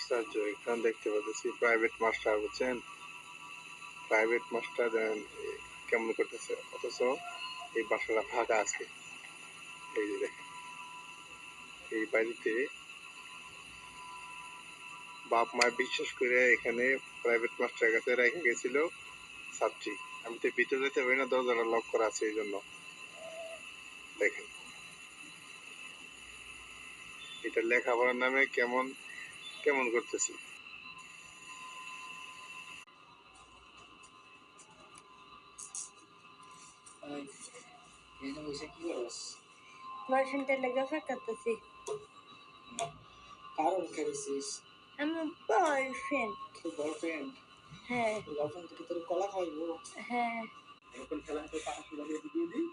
আশ্চর্য, এখানে দেখতে পাচ্ছি প্রাইভেট মাস্টার, বুঝছেন? প্রাইভেট মাস্টার কেমন করতেছে, অথচ এই বাসাটা ফাঁকা আছে। এই যে দেখেন, এই বাড়িতে বাপ মা বিশ্বাস করে এখানে প্রাইভেট মাস্টারের কাছে রেখে গেছিল ছাত্রী। আমি তো ভিতরে যেতে পারি না, দরজাটা লক করা আছে, এই জন্য দেখেন এটা লেখাপড়ার নামে কেমন কেমন করতেছি। বয়ফ্রেন্ডের লেগে অপেক্ষা করতেছি। কার অপেক্ষা করছিস? আমার বয়ফ্রেন্ড। তোর বয়ফ্রেন্ড? হ্যাঁ। তোর বয়ফ্রেন্ড তোকে তোর কলা খাওয়াইবো? হ্যাঁ। এখন খেলা করে টাকা শুরু দিয়ে দিই।